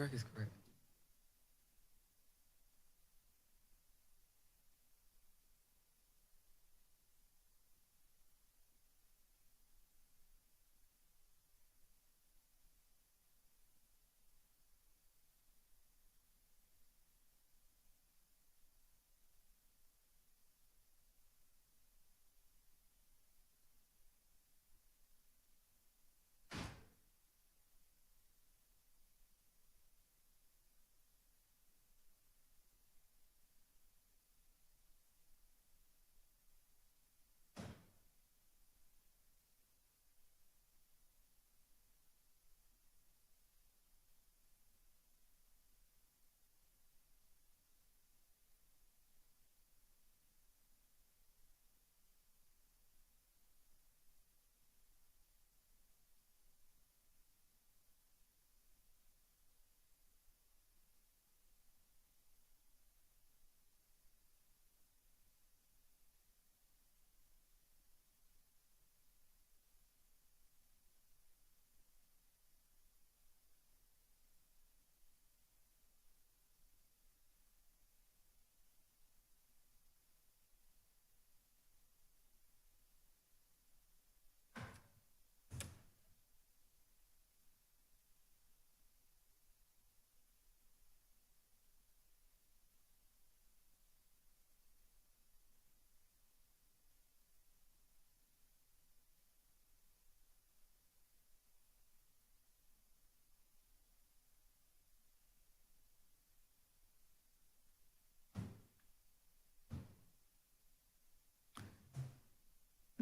correct? It's correct.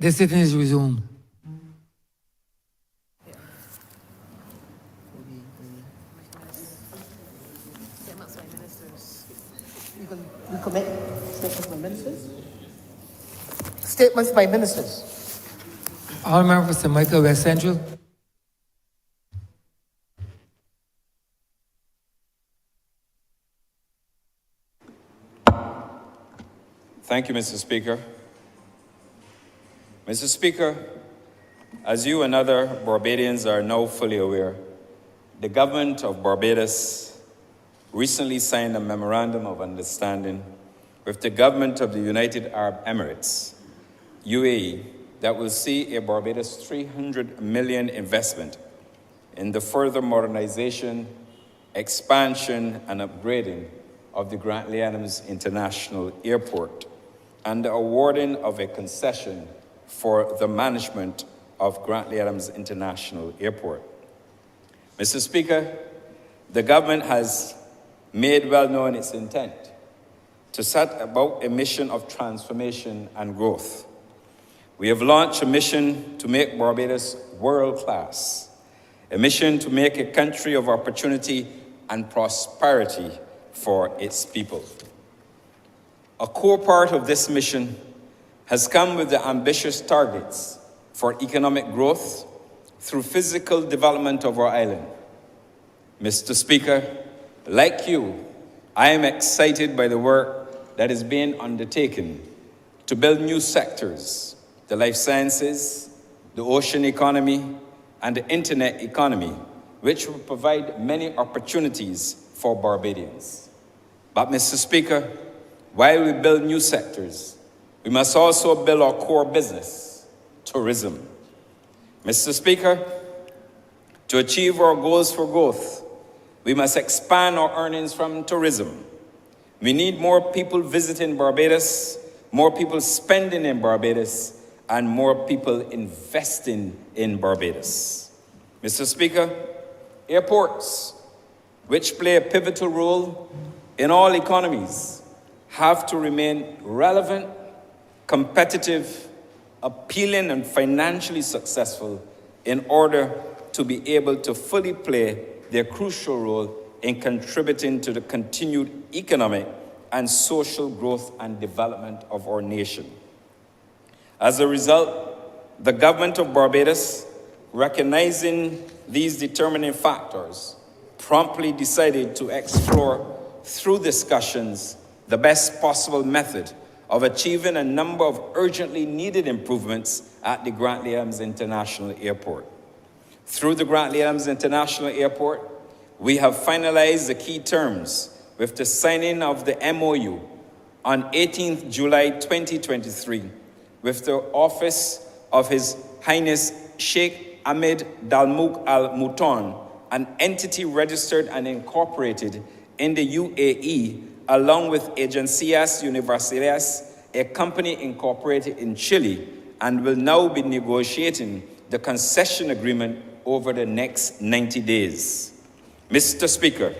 The sitting is resumed. We commit statements by ministers? Statements by ministers. Honourable for St. Michael West Central. Thank you, Mr. Speaker. Mr. Speaker, as you and other Barbadians are now fully aware, the government of Barbados recently signed a memorandum of understanding with the government of the United Arab Emirates, UAE, that will see a Barbados $300 million investment in the further modernization, expansion, and upgrading of the Grantley Adams International Airport and the awarding of a concession for the management of Grantley Adams International Airport. Mr. Speaker, the government has made well known its intent to set about a mission of transformation and growth. We have launched a mission to make Barbados world-class, a mission to make a country of opportunity and prosperity for its people. A core part of this mission has come with the ambitious targets for economic growth through physical development of our island. Mr. Speaker, like you, I am excited by the work that is being undertaken to build new sectors, the life sciences, the ocean economy, and the internet economy, which will provide many opportunities for Barbadians. But, Mr. Speaker, while we build new sectors, we must also build our core business, tourism. Mr. Speaker, to achieve our goals for growth, we must expand our earnings from tourism. We need more people visiting Barbados, more people spending in Barbados, and more people investing in Barbados. Mr. Speaker, airports, which play a pivotal role in all economies, have to remain relevant, competitive, appealing, and financially successful in order to be able to fully play their crucial role in contributing to the continued economic and social growth and development of our nation. As a result, the government of Barbados, recognizing these determining factors, promptly decided to explore through discussions the best possible method of achieving a number of urgently needed improvements at the Grantley Adams International Airport. Through the Grantley Adams International Airport, we have finalized the key terms with the signing of the MOU on 18th July 2023 with the Office of His Highness Sheikh Ahmed Dalmouk Al Mouton, an entity registered and incorporated in the UAE, along with Agencias Universales, a company incorporated in Chile, and will now be negotiating the concession agreement over the next 90 days. Mr. Speaker,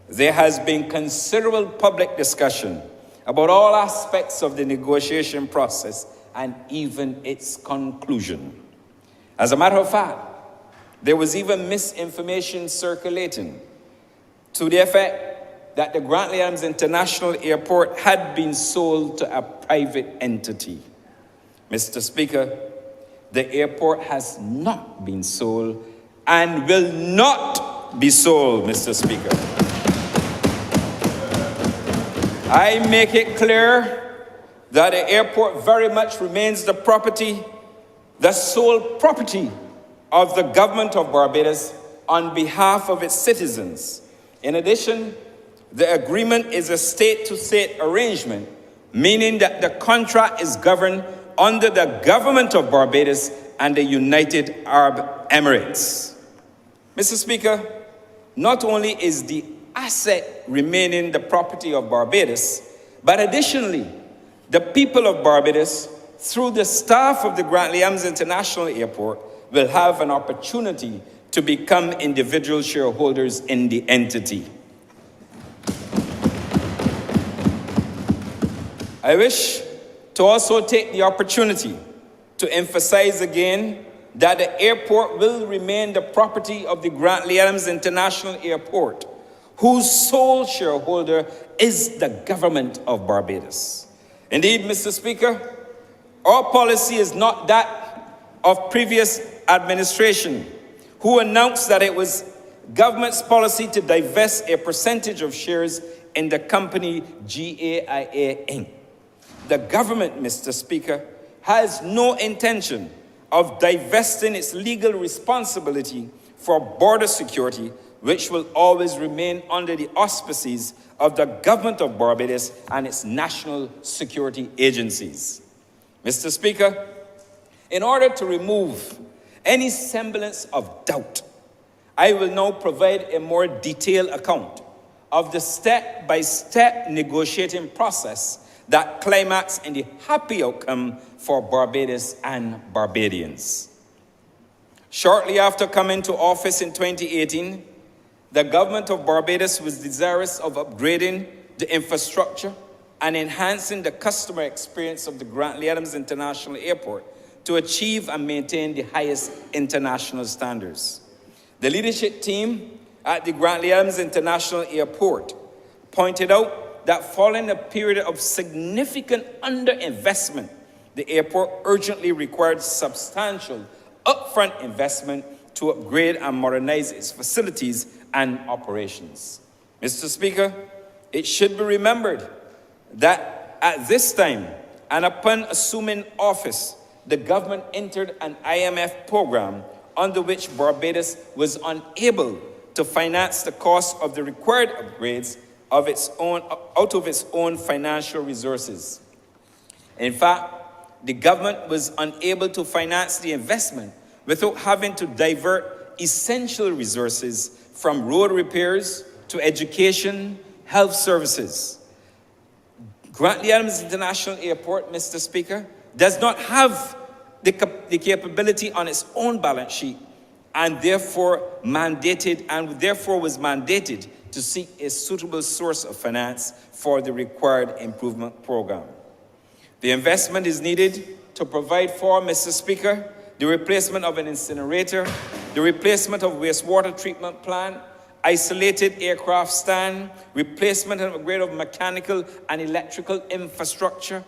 there has been considerable public discussion about all aspects of the negotiation process and even its conclusion. As a matter of fact, there was even misinformation circulating to the effect that the Grantley Adams International Airport had been sold to a private entity. Mr. Speaker, the airport has not been sold and will not be sold, Mr. Speaker. I make it clear that the airport very much remains the property, the sole property of the government of Barbados on behalf of its citizens. In addition, the agreement is a state-to-state arrangement, meaning that the contract is governed under the government of Barbados and the United Arab Emirates. Mr. Speaker, not only is the asset remaining the property of Barbados, but additionally, the people of Barbados, through the staff of the Grantley Adams International Airport, will have an opportunity to become individual shareholders in the entity. I wish to also take the opportunity to emphasize again that the airport will remain the property of the Grantley Adams International Airport, whose sole shareholder is the government of Barbados. Indeed, Mr. Speaker, our policy is not that of previous administration, who announced that it was government's policy to divest a percentage of shares in the company GAIA Inc. The government, Mr. Speaker, has no intention of divesting its legal responsibility for border security, which will always remain under the auspices of the government of Barbados and its national security agencies. Mr. Speaker, in order to remove any semblance of doubt, I will now provide a more detailed account of the step-by-step negotiating process that climaxed in the happy outcome for Barbados and Barbadians. Shortly after coming to office in 2018, the government of Barbados was desirous of upgrading the infrastructure and enhancing the customer experience of the Grantley Adams International Airport to achieve and maintain the highest international standards. The leadership team at the Grantley Adams International Airport pointed out that following a period of significant underinvestment, the airport urgently required substantial upfront investment to upgrade and modernize its facilities and operations. Mr. Speaker, it should be remembered that at this time, and upon assuming office, the government entered an IMF program under which Barbados was unable to finance the cost of the required upgrades out of its own financial resources. In fact, the government was unable to finance the investment without having to divert essential resources from road repairs to education, health services. Grantley Adams International Airport, Mr. Speaker, does not have the capability on its own balance sheet and therefore was mandated to seek a suitable source of finance for the required improvement program. The investment is needed to provide for, Mr. Speaker, the replacement of an incinerator, the replacement of wastewater treatment plant, isolated aircraft stand, replacement and upgrade of mechanical and electrical infrastructure,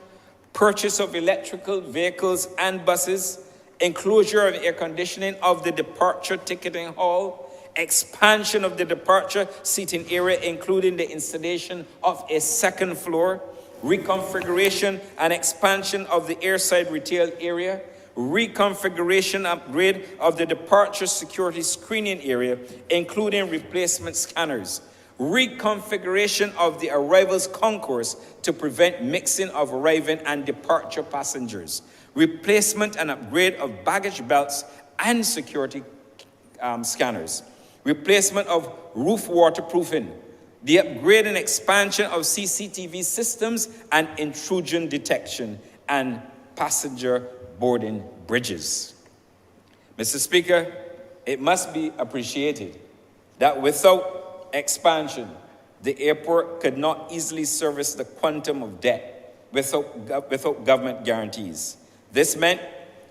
purchase of electrical vehicles and buses, enclosure and air conditioning of the departure ticketing hall, expansion of the departure seating area, including the installation of a second floor, reconfiguration and expansion of the airside retail area, reconfiguration upgrade of the departure security screening area, including replacement scanners, reconfiguration of the arrivals concourse to prevent mixing of arriving and departure passengers, replacement and upgrade of baggage belts and security scanners, replacement of roof waterproofing, the upgrade and expansion of CCTV systems and intrusion detection, and passenger boarding bridges. Mr. Speaker, it must be appreciated that without expansion, the airport could not easily service the quantum of debt without government guarantees. This meant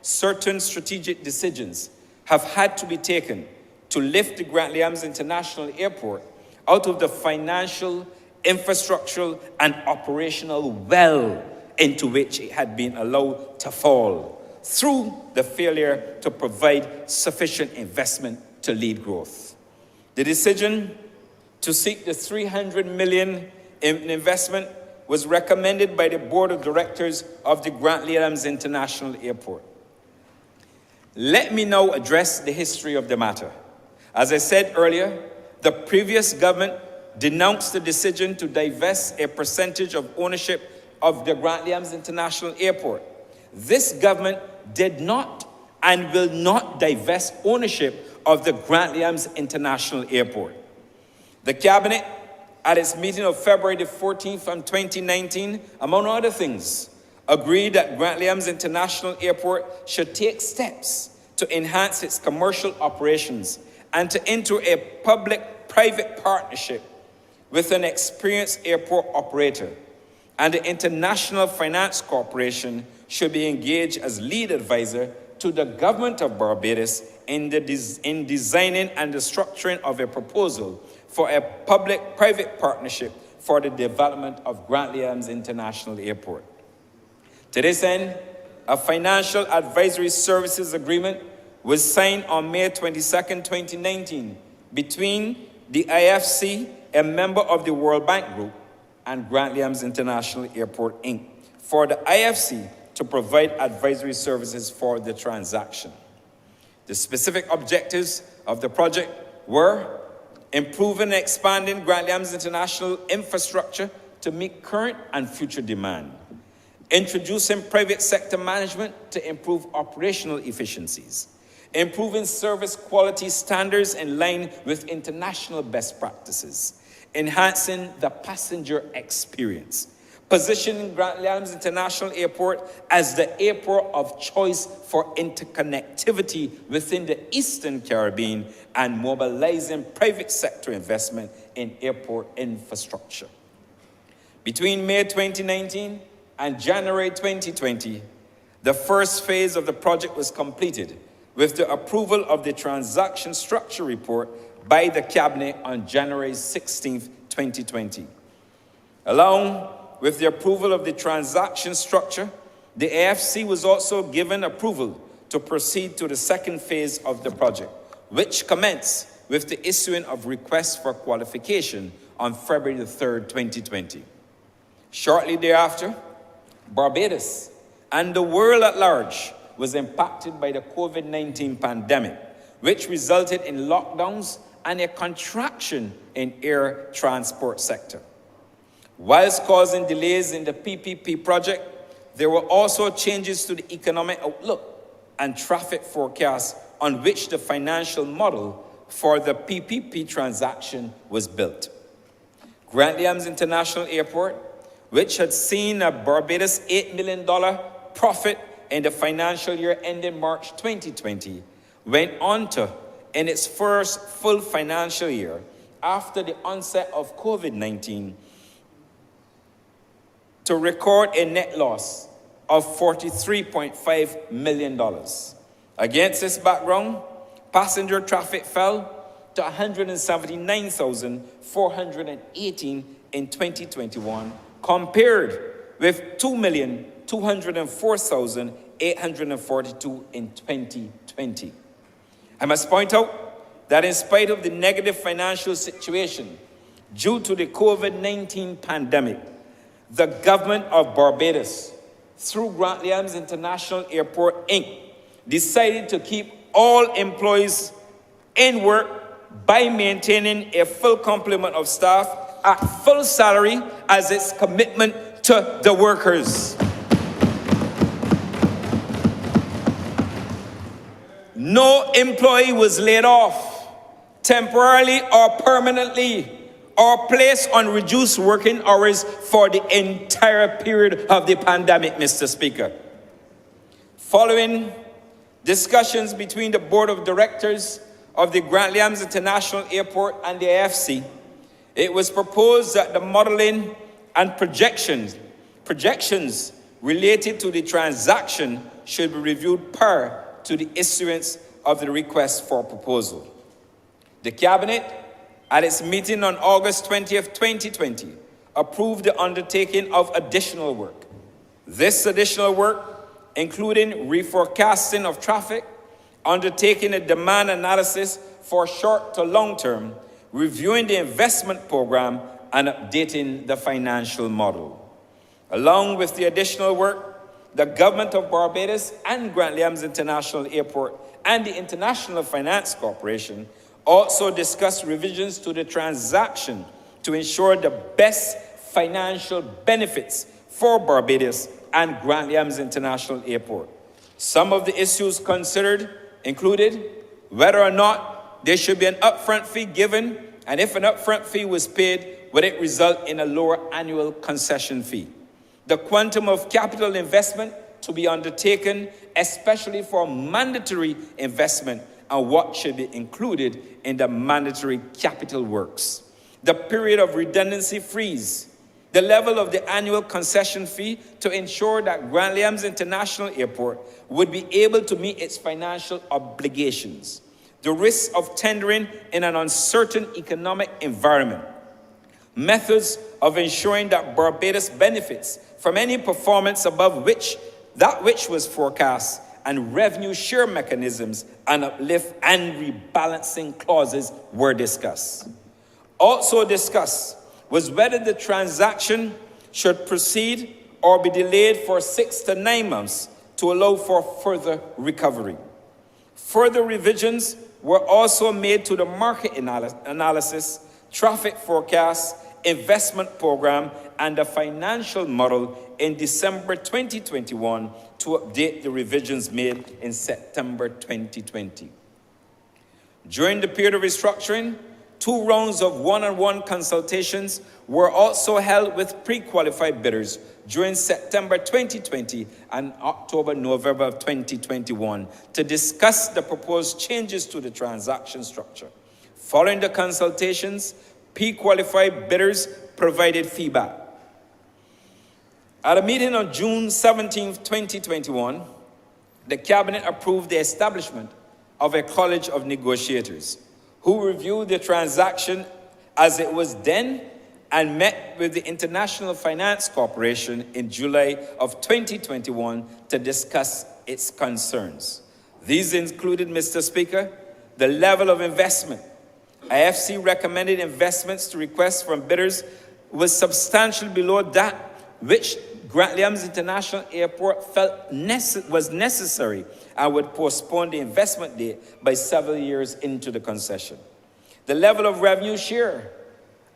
certain strategic decisions have had to be taken to lift the Grant Williams International Airport out of the financial, infrastructural, and operational well into which it had been allowed to fall through the failure to provide sufficient investment to lead growth. The decision to seek the $300 million in investment was recommended by the Board of Directors of the Grant Williams International Airport. Let me now address the history of the matter. As I said earlier, the previous government denounced the decision to divest a percentage of ownership of the Grant Williams International Airport. This government did not and will not divest ownership of the Grant Williams International Airport. The Cabinet, at its meeting of February the 14th of 2019, among other things, agreed that Grant Williams International Airport should take steps to enhance its commercial operations and to enter a public-private partnership with an experienced airport operator, and the International Finance Corporation should be engaged as lead advisor to the government of Barbados in designing and the structuring of a proposal for a public-private partnership for the development of Grant Williams International Airport. To this end, a financial advisory services agreement was signed on May 22, 2019, between the IFC, a member of the World Bank Group, and Grant Williams International Airport, Inc., for the IFC to provide advisory services for the transaction. The specific objectives of the project were improving and expanding Grant Williams International infrastructure to meet current and future demand, introducing private sector management to improve operational efficiencies, improving service quality standards in line with international best practices, enhancing the passenger experience, positioning Grant Williams International Airport as the airport of choice for interconnectivity within the Eastern Caribbean, and mobilizing private sector investment in airport infrastructure. Between May 2019 and January 2020, the first phase of the project was completed with the approval of the transaction structure report by the Cabinet on January 16, 2020. Along with the approval of the transaction structure, the AFC was also given approval to proceed to the second phase of the project, which commenced with the issuing of requests for qualification on February 3, 2020. Shortly thereafter, Barbados and the world at large was impacted by the COVID-19 pandemic, which resulted in lockdowns and a contraction in air transport sector. Whilst causing delays in the PPP project, there were also changes to the economic outlook and traffic forecasts on which the financial model for the PPP transaction was built. Grant Williams International Airport, which had seen a Barbados $8 million profit in the financial year ending March 2020, went on to, in its first full financial year after the onset of COVID-19, to record a net loss of $43.5 million. Against this background, passenger traffic fell to 179,418 in 2021, compared with 2,204,842 in 2020. I must point out that in spite of the negative financial situation due to the COVID-19 pandemic, the government of Barbados, through Grant Williams International Airport, Inc., decided to keep all employees in work by maintaining a full complement of staff at full salary as its commitment to the workers. No employee was laid off temporarily or permanently or placed on reduced working hours for the entire period of the pandemic, Mr. Speaker. Following discussions between the Board of Directors of the Grant Williams International Airport and the AFC, it was proposed that the modeling and projections related to the transaction should be reviewed prior to the issuance of the request for proposal. The Cabinet, at its meeting on August 20th, 2020, approved the undertaking of additional work. This additional work, including reforecasting of traffic, undertaking a demand analysis for short to long term, reviewing the investment program, and updating the financial model. Along with the additional work, the Government of Barbados and Grant Williams International Airport and the International Finance Corporation also discussed revisions to the transaction to ensure the best financial benefits for Barbados and Grant Williams International Airport. Some of the issues considered included whether or not there should be an upfront fee given, and if an upfront fee was paid, would it result in a lower annual concession fee? The quantum of capital investment to be undertaken, especially for mandatory investment, and what should be included in the mandatory capital works. The period of redundancy freeze, the level of the annual concession fee to ensure that Grant Williams International Airport would be able to meet its financial obligations, the risk of tendering in an uncertain economic environment, methods of ensuring that Barbados benefits from any performance above that which was forecast, and revenue share mechanisms and uplift and rebalancing clauses were discussed. Also discussed was whether the transaction should proceed or be delayed for 6 to 9 months to allow for further recovery. Further revisions were also made to the market analysis, traffic forecast, investment program, and the financial model in December 2021 to update the revisions made in September 2020. During the period of restructuring, 2 rounds of one-on-one consultations were also held with pre-qualified bidders during September 2020 and October-November of 2021 to discuss the proposed changes to the transaction structure. Following the consultations, pre-qualified bidders provided feedback. At a meeting on June 17, 2021, the Cabinet approved the establishment of a College of Negotiators who reviewed the transaction as it was then and met with the International Finance Corporation in July of 2021 to discuss its concerns. These included, Mr. Speaker, the level of investment. IFC recommended investments to requests from bidders was substantially below that which Grant Williams International Airport felt was necessary and would postpone the investment date by several years into the concession. The level of revenue share.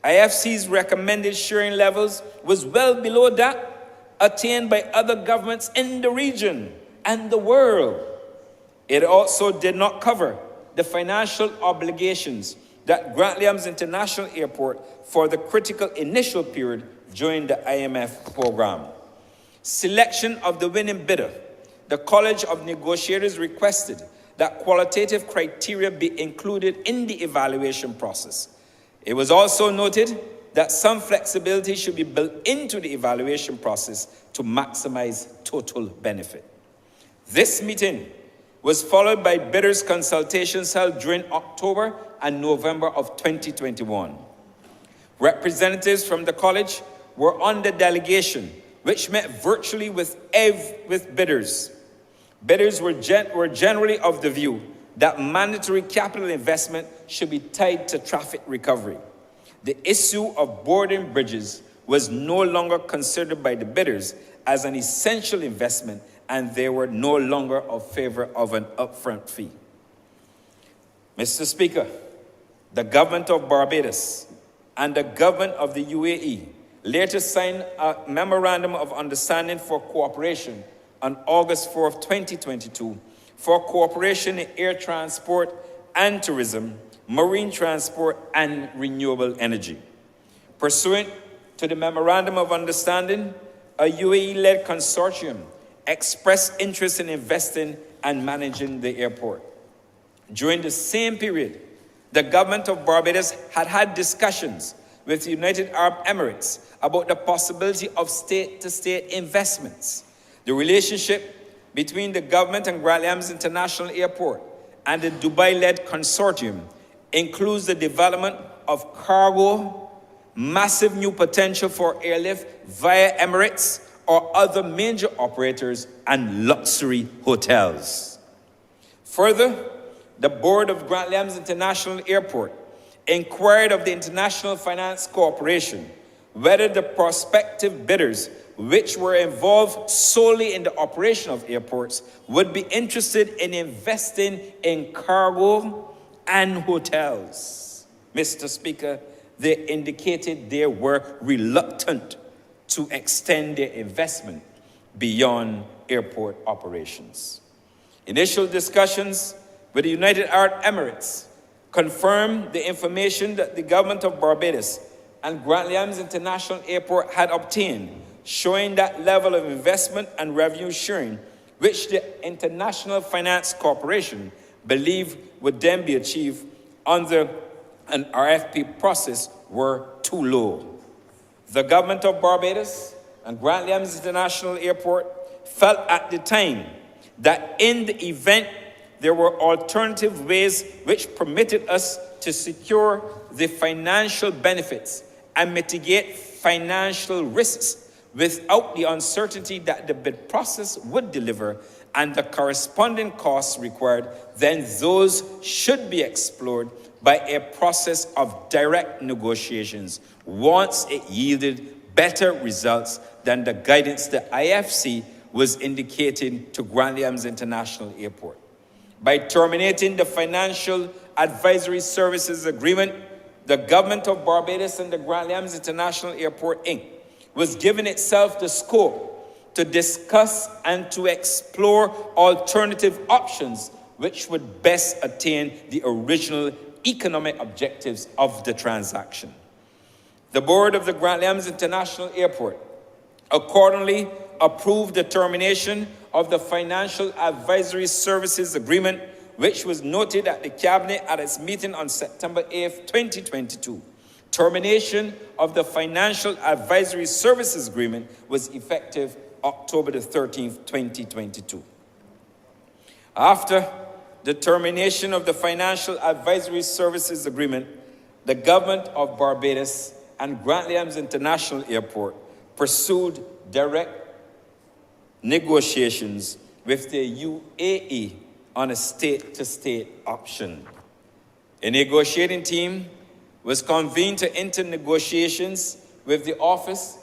IFC's recommended sharing levels was well below that attained by other governments in the region and the world. It also did not cover the financial obligations that Grant Williams International Airport for the critical initial period during the IMF program. Selection of the winning bidder. The College of Negotiators requested that qualitative criteria be included in the evaluation process. It was also noted that some flexibility should be built into the evaluation process to maximize total benefit. This meeting was followed by bidders' consultations held during October and November of 2021. Representatives from the college were on the delegation, which met virtually with bidders. Bidders were generally of the view that mandatory capital investment should be tied to traffic recovery. The issue of boarding bridges was no longer considered by the bidders as an essential investment and they were no longer in favor of an upfront fee. Mr. Speaker, the government of Barbados and the government of the UAE later signed a memorandum of understanding for cooperation on August 4, 2022, for cooperation in air transport and tourism, marine transport, and renewable energy. Pursuant to the memorandum of understanding, a UAE-led consortium expressed interest in investing and managing the airport. During the same period, the government of Barbados had discussions with the United Arab Emirates about the possibility of state-to-state investments. The relationship between the government and Grantley International Airport and the Dubai-led consortium includes the development of cargo, massive new potential for airlift via Emirates or other major operators, and luxury hotels. Further, the board of Grantley International Airport inquired of the International Finance Corporation whether the prospective bidders, which were involved solely in the operation of airports, would be interested in investing in cargo and hotels. Mr. Speaker, they indicated they were reluctant to extend their investment beyond airport operations. Initial discussions with the United Arab Emirates confirmed the information that the government of Barbados and Grantley International Airport had obtained, showing that level of investment and revenue sharing which the International Finance Corporation believed would then be achieved under an RFP process were too low. The government of Barbados and Grantley International Airport felt at the time that in the event there were alternative ways which permitted us to secure the financial benefits and mitigate financial risks without the uncertainty that the bid process would deliver and the corresponding costs required, then those should be explored by a process of direct negotiations once it yielded better results than the guidance the IFC was indicating to Grantley International Airport. By terminating the Financial Advisory Services Agreement, the government of Barbados and the Grantley International Airport, Inc. was giving itself the scope to discuss and to explore alternative options which would best attain the original economic objectives of the transaction. The board of the Grantley International Airport accordingly approved the termination of the Financial Advisory Services Agreement, which was noted at the Cabinet at its meeting on September 8, 2022. Termination of the Financial Advisory Services Agreement was effective October the 13th, 2022. After the termination of the Financial Advisory Services Agreement, the government of Barbados and Grantley International Airport pursued direct negotiations with the UAE on a state-to-state option. A negotiating team was convened to enter negotiations with the office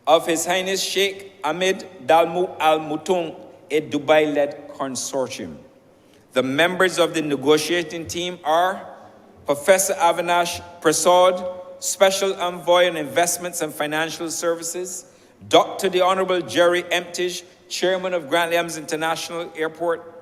of His Highness Sheikh Ahmed Dalmu Al Moutoum, a Dubai-led consortium. The members of the negotiating team are Professor Avinash Prasad, Special Envoy on Investments and Financial Services, Dr. the Honourable Jerry Emptage, Chairman of Grantley International Airport,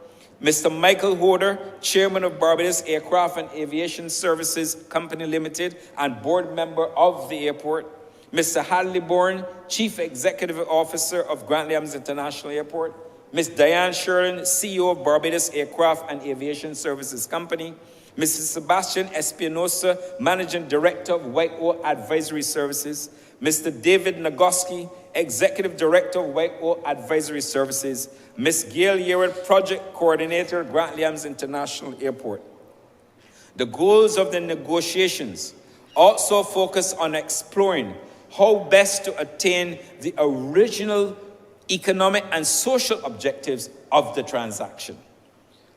Mr. Michael Hoder, Chairman of Barbados Aircraft and Aviation Services Company Limited and board member of the airport, Mr. Hadley Bourne, Chief Executive Officer of Grantley International Airport, Ms. Diane Sherlin, CEO of Barbados Aircraft and Aviation Services Company, Mr. Sebastian Espinosa, Managing Director of White Oak Advisory Services, Mr. David Nagoski, Executive Director of White Oak Advisory Services, Ms. Gail Yerard, Project Coordinator, Grantley International Airport. The goals of the negotiations also focus on exploring how best to attain the original economic and social objectives of the transaction.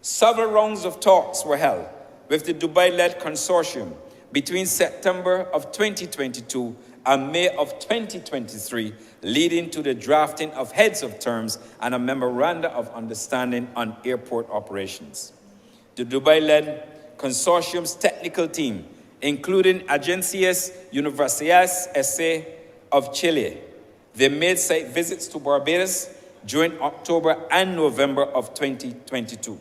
Several rounds of talks were held with the Dubai-led consortium between September of 2022 and May of 2023, leading to the drafting of heads of terms and a memoranda of understanding on airport operations. The Dubai-led consortium's technical team, including Agencias Universidades S.A. of Chile, they made site visits to Barbados during October and November of 2022.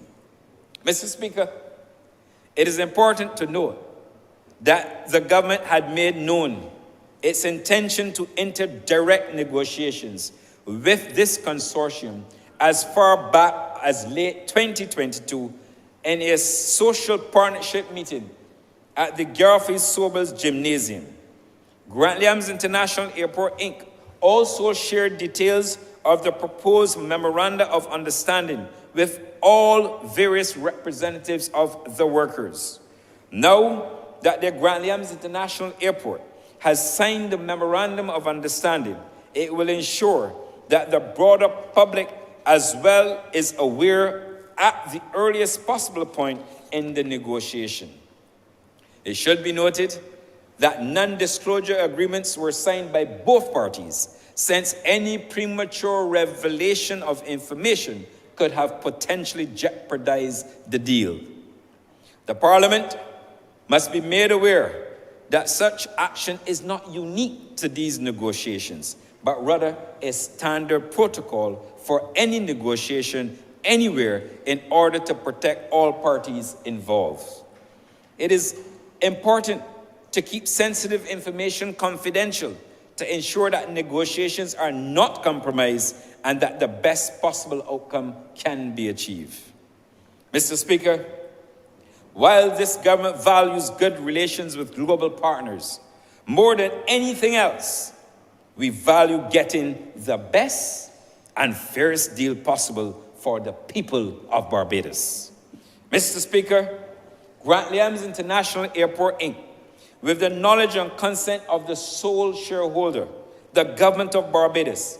Mr. Speaker, it is important to note that the government had made known its intention to enter direct negotiations with this consortium as far back as late 2022 in a social partnership meeting at the Garfield Sobels Gymnasium. Grant Williams International Airport, Inc. also shared details of the proposed memoranda of understanding with all various representatives of the workers. Now that the Grant Williams International Airport has signed the memorandum of understanding, it will ensure that the broader public as well is aware at the earliest possible point in the negotiation. It should be noted that non-disclosure agreements were signed by both parties, since any premature revelation of information could have potentially jeopardized the deal. The Parliament must be made aware that such action is not unique to these negotiations, but rather a standard protocol for any negotiation anywhere in order to protect all parties involved. It is important to keep sensitive information confidential to ensure that negotiations are not compromised and that the best possible outcome can be achieved. Mr. Speaker, while this government values good relations with global partners, more than anything else, we value getting the best and fairest deal possible for the people of Barbados. Mr. Speaker, Grant Williams International Airport, Inc., with the knowledge and consent of the sole shareholder, the government of Barbados,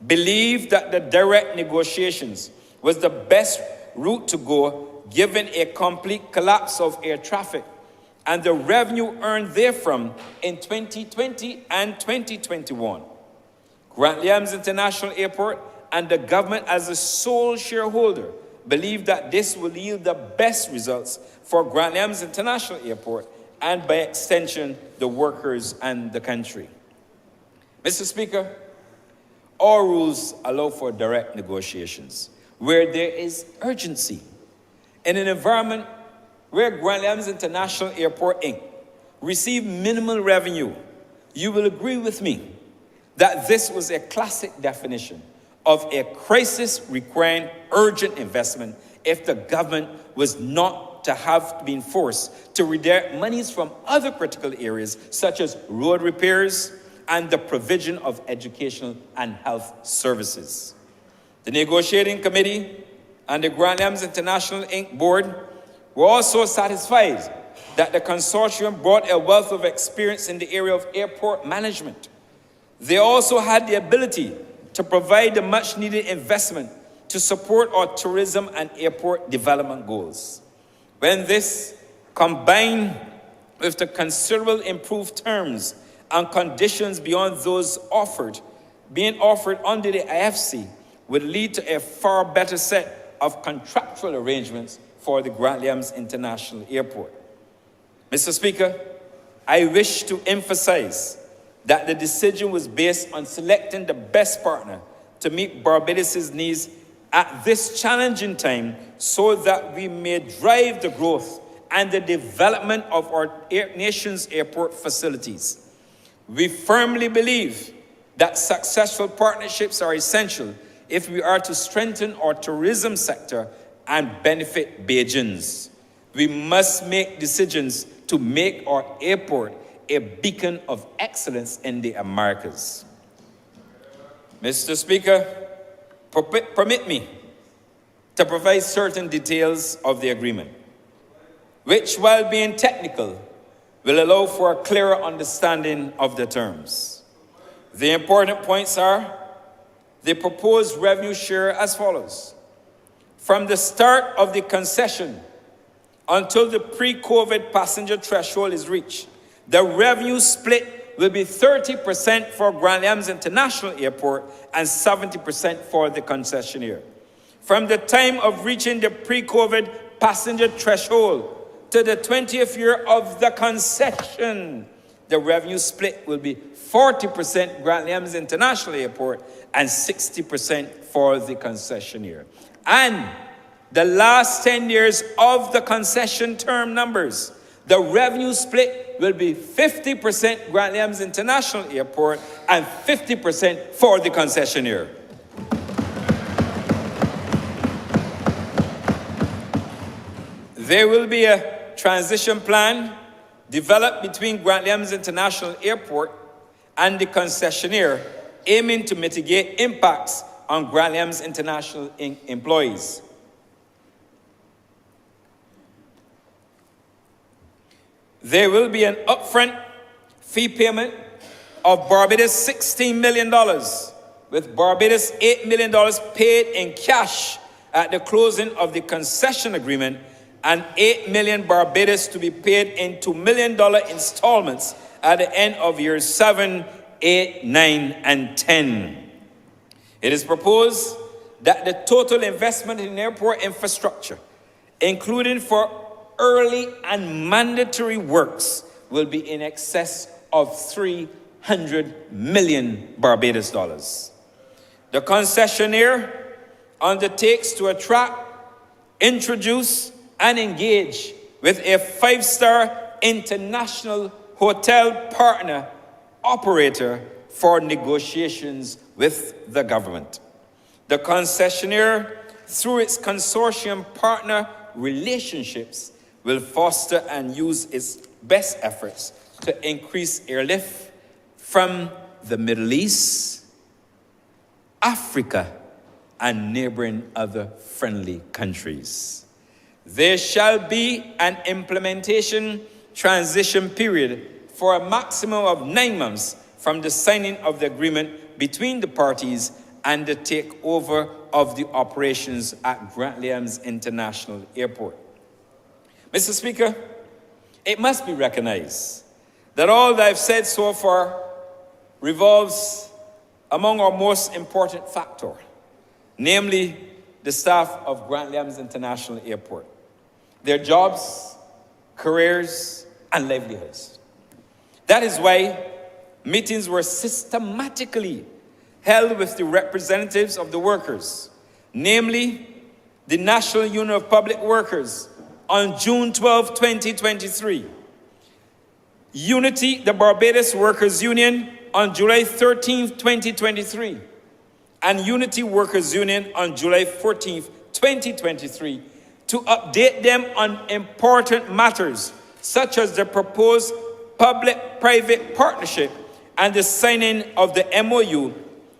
believed that the direct negotiations was the best route to go given a complete collapse of air traffic and the revenue earned therefrom in 2020 and 2021. Grant Williams International Airport and the government as a sole shareholder believe that this will yield the best results for Grant Williams International Airport and by extension, the workers and the country. Mr. Speaker, all rules allow for direct negotiations where there is urgency. In an environment where Grant Williams International Airport, Inc. received minimal revenue, you will agree with me that this was a classic definition of a crisis requiring urgent investment if the government was not to have been forced to redirect monies from other critical areas such as road repairs and the provision of educational and health services. The negotiating committee and the Grant Williams International Inc. board were also satisfied that the consortium brought a wealth of experience in the area of airport management. They also had the ability to provide the much-needed investment to support our tourism and airport development goals. When this, combined with the considerable improved terms and conditions beyond those being offered under the IFC, would lead to a far better set of contractual arrangements for the Grant Williams International Airport. Mr. Speaker, I wish to emphasize that the decision was based on selecting the best partner to meet Barbados' needs at this challenging time so that we may drive the growth and the development of our nation's airport facilities. We firmly believe that successful partnerships are essential if we are to strengthen our tourism sector and benefit Bajans. We must make decisions to make our airport a beacon of excellence in the Americas. Mr. Speaker, permit me to provide certain details of the agreement, which, while being technical, will allow for a clearer understanding of the terms. The important points are the proposed revenue share as follows. From the start of the concession until the pre-COVID passenger threshold is reached, the revenue split will be 30% for Grant-Williams International Airport and 70% for the concessionaire. From the time of reaching the pre-COVID passenger threshold to the 20th year of the concession, the revenue split will be 40% Grant-Williams International Airport and 60% for the concessionaire. And the last 10 years of the concession term numbers, the revenue split will be 50% Grant-Williams International Airport and 50% for the concessionaire. There will be a transition plan developed between Grant-Williams International Airport and the concessionaire, aiming to mitigate impacts on Grant-Williams International employees. There will be an upfront fee payment of Barbados $16 million, with Barbados $8 million paid in cash at the closing of the concession agreement, and $8 million Barbados to be paid in $2 million installments at the end of years 7, 8, 9, and 10. It is proposed that the total investment in airport infrastructure, including for early and mandatory works, will be in excess of 300 million Barbados dollars. The concessionaire undertakes to attract, introduce, and engage with a 5-star international hotel partner operator for negotiations with the government. The concessionaire, through its consortium partner relationships, will foster and use its best efforts to increase airlift from the Middle East, Africa, and neighboring other friendly countries. There shall be an implementation transition period for a maximum of 9 months from the signing of the agreement between the parties and the takeover of the operations at Grant-Williams International Airport. Mr. Speaker, it must be recognized that all that I've said so far revolves among our most important factor, namely the staff of Grant-Williams International Airport, their jobs, careers, and livelihoods. That is why meetings were systematically held with the representatives of the workers, namely the National Union of Public Workers, on June 12, 2023. Unity, the Barbados Workers Union, on July 13, 2023. And Unity Workers Union on July 14, 2023, to update them on important matters, such as the proposed public-private partnership and the signing of the MOU,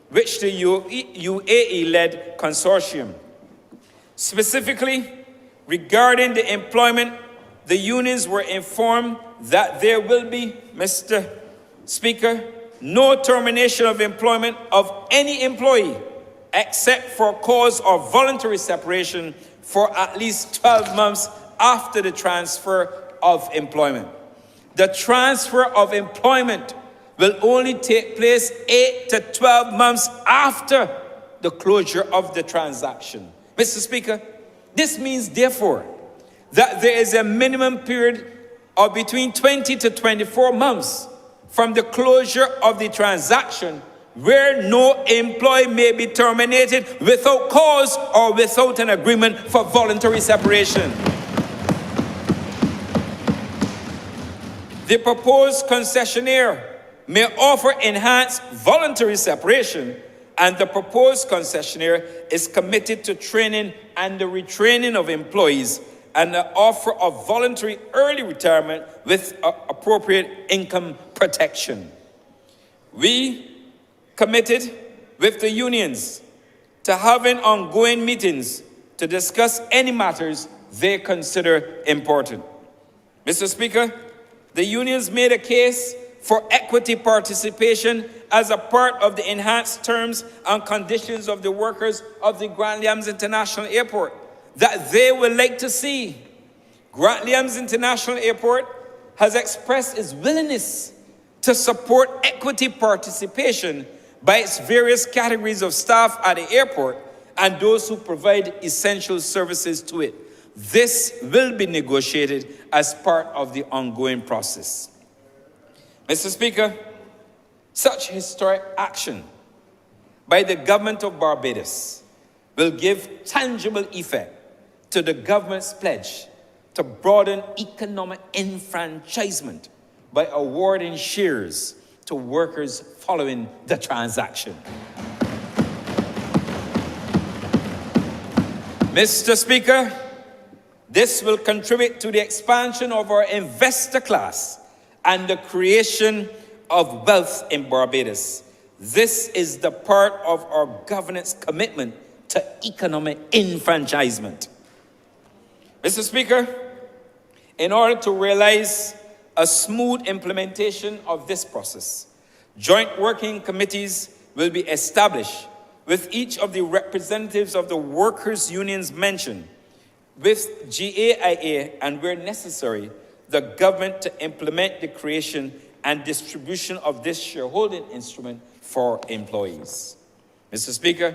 which the UAE-led consortium. Specifically, regarding the employment, the unions were informed that there will be, Mr. Speaker, no termination of employment of any employee except for cause of voluntary separation for at least 12 months after the transfer of employment. The transfer of employment will only take place 8 to 12 months after the closure of the transaction. Mr. Speaker, this means, therefore, that there is a minimum period of between 20 to 24 months from the closure of the transaction where no employee may be terminated without cause or without an agreement for voluntary separation. The proposed concessionaire may offer enhanced voluntary separation, and the proposed concessionaire is committed to training and the retraining of employees and the offer of voluntary early retirement with appropriate income protection. We committed with the unions to having ongoing meetings to discuss any matters they consider important. Mr. Speaker, the unions made a case for equity participation as a part of the enhanced terms and conditions of the workers of the Grant-Williams International Airport that they would like to see. Grant-Williams International Airport has expressed its willingness to support equity participation by its various categories of staff at the airport and those who provide essential services to it. This will be negotiated as part of the ongoing process. Mr. Speaker, such historic action by the government of Barbados will give tangible effect to the government's pledge to broaden economic enfranchisement by awarding shares to workers following the transaction. Mr. Speaker, this will contribute to the expansion of our investor class and the creation of wealth in Barbados. This is the part of our government's commitment to economic enfranchisement. Mr. Speaker, in order to realize a smooth implementation of this process, joint working committees will be established with each of the representatives of the workers' unions mentioned, with GAIA, and where necessary, the government to implement the creation and distribution of this shareholding instrument for employees. Mr. Speaker,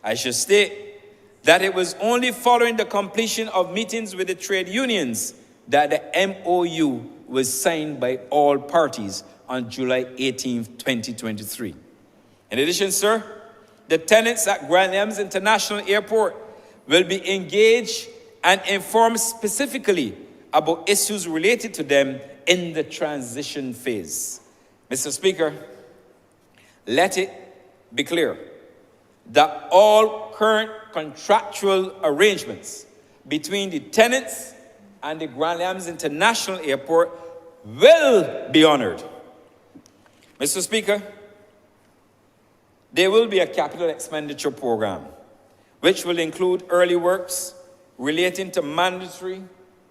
I should state that it was only following the completion of meetings with the trade unions that the MOU was signed by all parties on July 18, 2023. In addition, sir, the tenants at Granthams International Airport will be engaged and informed specifically about issues related to them in the transition phase. Mr. Speaker, let it be clear that all current contractual arrangements between the tenants and the Granthams International Airport will be honored. Mr. Speaker, there will be a capital expenditure program which will include early works relating to mandatory,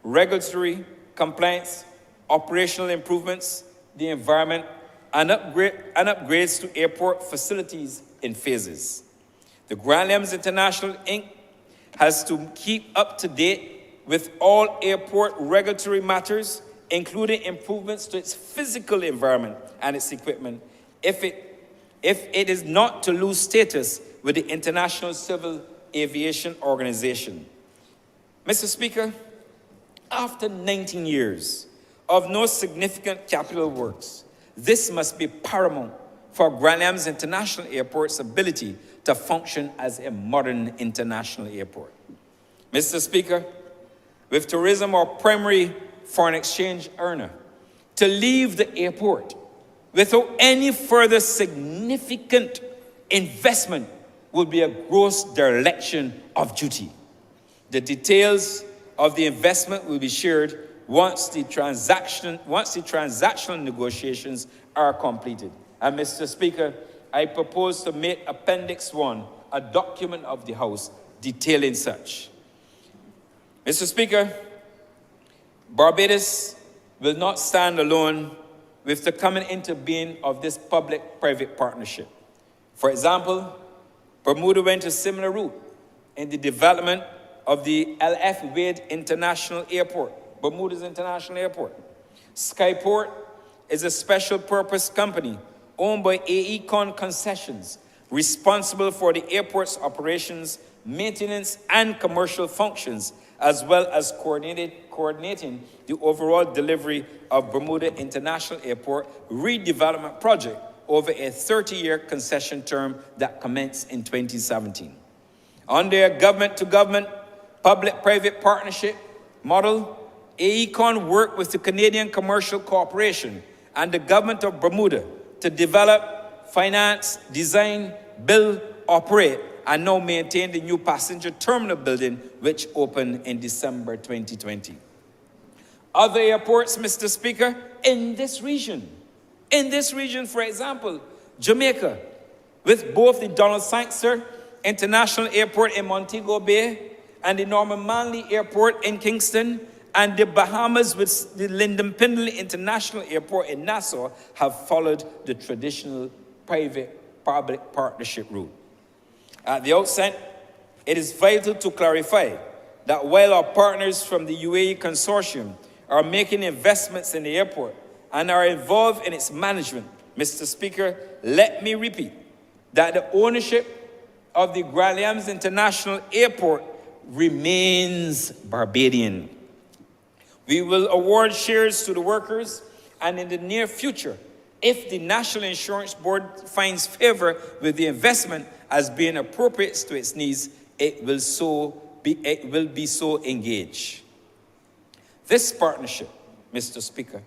regulatory, compliance, operational improvements, the environment, and upgrades to airport facilities in phases. The Granthams International Inc. has to keep up to date with all airport regulatory matters, including improvements to its physical environment and its equipment, if it is not to lose status with the International Civil Aviation Organization. Mr. Speaker, after 19 years of no significant capital works, this must be paramount for Granthams International Airport's ability to function as a modern international airport. Mr. Speaker, with tourism our primary foreign exchange earner, to leave the airport without any further significant investment would be a gross dereliction of duty. The details of the investment will be shared once the transactional negotiations are completed. And Mr. Speaker, I propose to make Appendix 1 a document of the House detailing such. Mr. Speaker, Barbados will not stand alone with the coming into being of this public-private partnership. For example, Bermuda went a similar route in the development of the L.F. Wade International Airport, Bermuda's International Airport. Skyport is a special purpose company owned by AECON Concessions, responsible for the airport's operations, maintenance, and commercial functions, as well as coordinating the overall delivery of Bermuda International Airport redevelopment project over a 30-year concession term that commenced in 2017. Under a government-to-government public-private partnership model, AECON worked with the Canadian Commercial Corporation and the government of Bermuda to develop, finance, design, build, operate, and now maintain the new passenger terminal building, which opened in December 2020. Other airports, Mr. Speaker, in this region, for example, Jamaica, with both the Donald Sangster International Airport in Montego Bay and the Norman Manley Airport in Kingston, and the Bahamas with the Lyndon Pindley International Airport in Nassau, have followed the traditional private-public partnership route. At the outset, it is vital to clarify that while our partners from the UAE consortium are making investments in the airport and are involved in its management. Mr. Speaker, let me repeat that the ownership of the Grandliams International Airport remains Barbadian. We will award shares to the workers, and in the near future, if the National Insurance Board finds favor with the investment as being appropriate to its needs, it will be so engaged. This partnership, Mr. Speaker,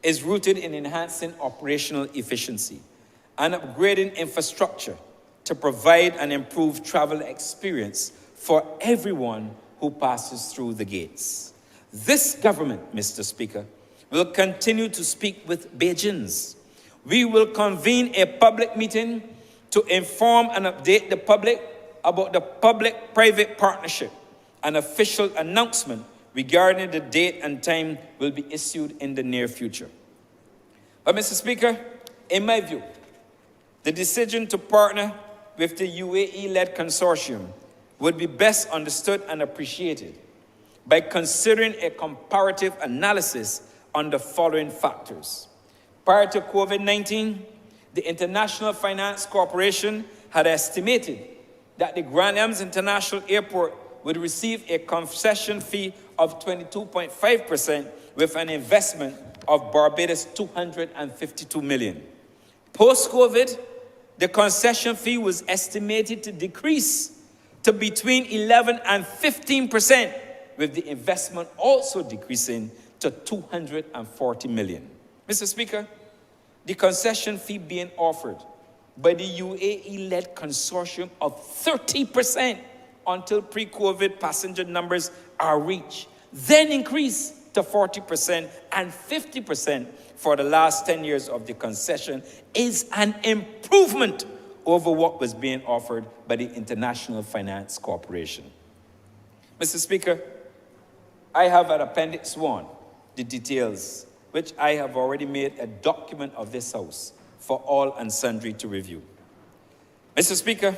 is rooted in enhancing operational efficiency and upgrading infrastructure to provide an improved travel experience for everyone who passes through the gates. This government, Mr. Speaker, will continue to speak with Beijing's. We will convene a public meeting to inform and update the public about the public-private partnership. An official announcement regarding the date and time will be issued in the near future. But, Mr. Speaker, in my view, the decision to partner with the UAE-led consortium would be best understood and appreciated by considering a comparative analysis on the following factors. Prior to COVID-19, the International Finance Corporation had estimated that the Grandliams International Airport would receive a concession fee of 22.5% with an investment of Barbados $252 million. Post-COVID, the concession fee was estimated to decrease to between 11 and 15%, with the investment also decreasing to $240 million. Mr. Speaker, the concession fee being offered by the UAE-led consortium of 30% until pre-COVID passenger numbers are reached, then increase to 40% and 50% for the last 10 years of the concession, is an improvement over what was being offered by the International Finance Corporation. Mr. Speaker, I have at Appendix 1 the details, which I have already made a document of this House for all and sundry to review. Mr. Speaker,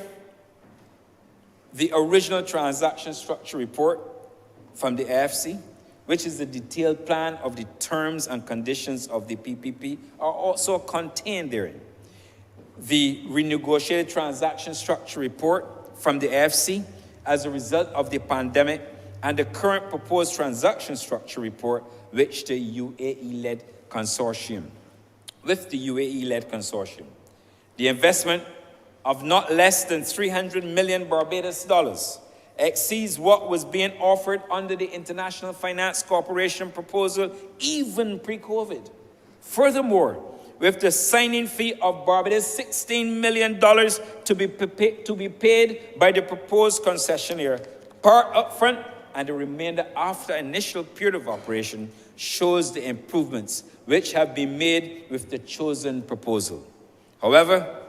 the original transaction structure report from the AFC, which is the detailed plan of the terms and conditions of the PPP, are also contained therein. The renegotiated transaction structure report from the AFC as a result of the pandemic, and the current proposed transaction structure report, which the UAE-led consortium, The investment of not less than 300 million Barbados dollars exceeds what was being offered under the International Finance Corporation proposal, even pre-COVID. Furthermore, with the signing fee of Barbados $16 million to be paid by the proposed concessionaire, part upfront and the remainder after initial period of operation, shows the improvements which have been made with the chosen proposal. However,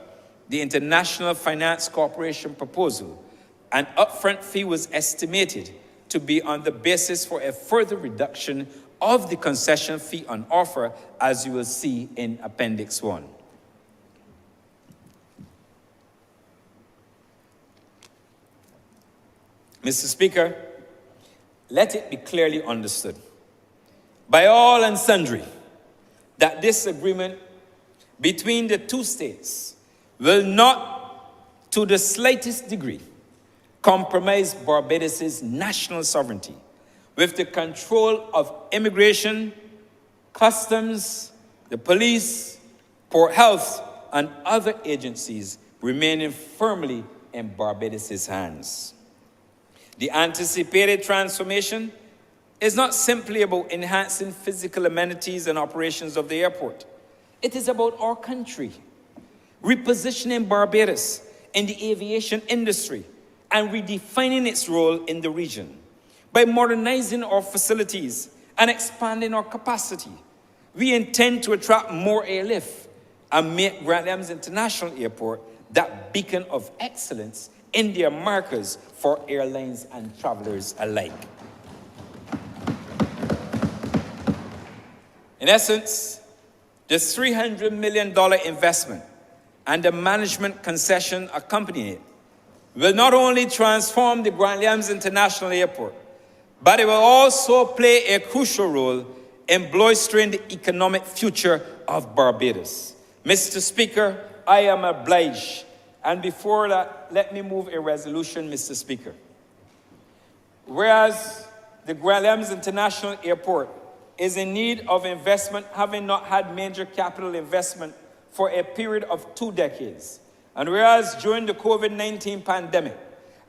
the International Finance Corporation proposal, an upfront fee was estimated to be on the basis for a further reduction of the concession fee on offer, as you will see in Appendix 1. Mr. Speaker, let it be clearly understood by all and sundry that this agreement between the two states will not, to the slightest degree, compromise Barbados' national sovereignty, with the control of immigration, customs, the police, port health, and other agencies remaining firmly in Barbados' hands. The anticipated transformation is not simply about enhancing physical amenities and operations of the airport. It is about our country, repositioning Barbados in the aviation industry and redefining its role in the region. By modernizing our facilities and expanding our capacity, we intend to attract more airlift and make Grandliams International Airport that beacon of excellence in the Americas for airlines and travelers alike. In essence, the $300 million investment and the management concession accompanying it will not only transform the Grandliams International Airport, but it will also play a crucial role in bolstering the economic future of Barbados. Mr. Speaker, I am obliged. And before that, let me move a resolution, Mr. Speaker. Whereas the Gualems International Airport is in need of investment, having not had major capital investment for a period of 2 decades. And whereas during the COVID-19 pandemic,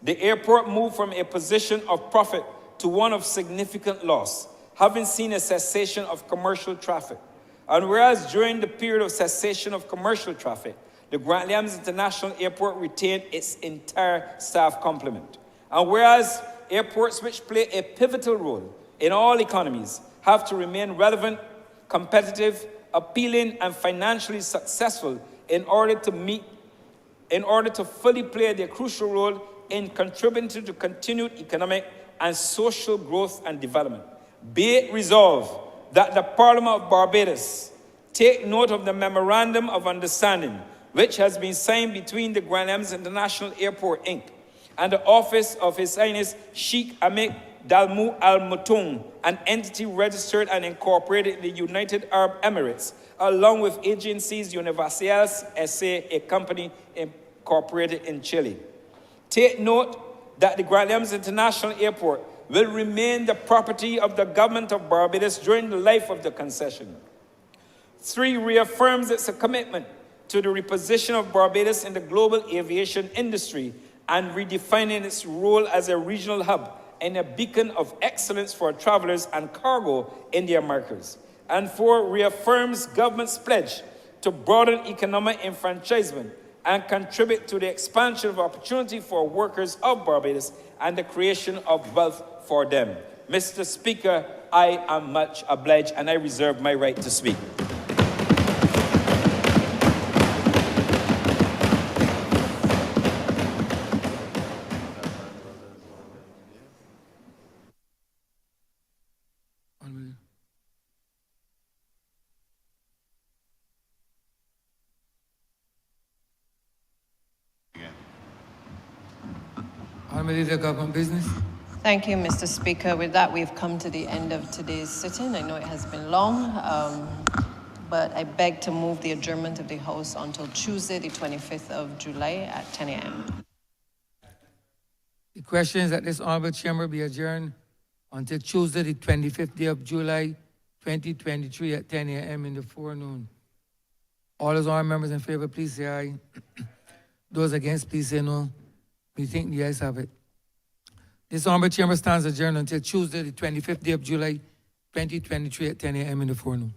the airport moved from a position of profit to one of significant loss, having seen a cessation of commercial traffic. And whereas during the period of cessation of commercial traffic, the Gualems International Airport retained its entire staff complement. And whereas airports which play a pivotal role in all economies have to remain relevant, competitive, appealing, and financially successful in order to fully play their crucial role in contributing to continued economic and social growth and development. Be it resolved that the Parliament of Barbados take note of the Memorandum of Understanding which has been signed between the Gualems International Airport, Inc. and the Office of His Highness Sheikh Ahmed Dalmou Al Maktoum, an entity registered and incorporated in the United Arab Emirates, along with agencies Universales S.A., a company incorporated in Chile. Take note that the Gualems International Airport will remain the property of the government of Barbados during the life of the concession. 3, reaffirms its commitment to the reposition of Barbados in the global aviation industry and redefining its role as a regional hub and a beacon of excellence for travelers and cargo in the Americas. And 4, reaffirms government's pledge to broaden economic enfranchisement and contribute to the expansion of opportunity for workers of Barbados and the creation of wealth for them. Mr. Speaker, I am much obliged and I reserve my right to speak. Honourable Leader, Government Business. Thank you, Mr. Speaker. With that, we've come to the end of today's sitting. I know it has been long, but I beg to move the adjournment of the House until Tuesday, the 25th of July at 10 a.m. The question is that this Honourable Chamber be adjourned until Tuesday, the 25th day of July, 2023 at 10 a.m. in the forenoon. All those honourable members in favour, please say aye. Those against, please say no. We think the ayes have it. This Honourable Chamber stands adjourned until Tuesday, the 25th day of July, 2023 at 10 a.m. in the forenoon.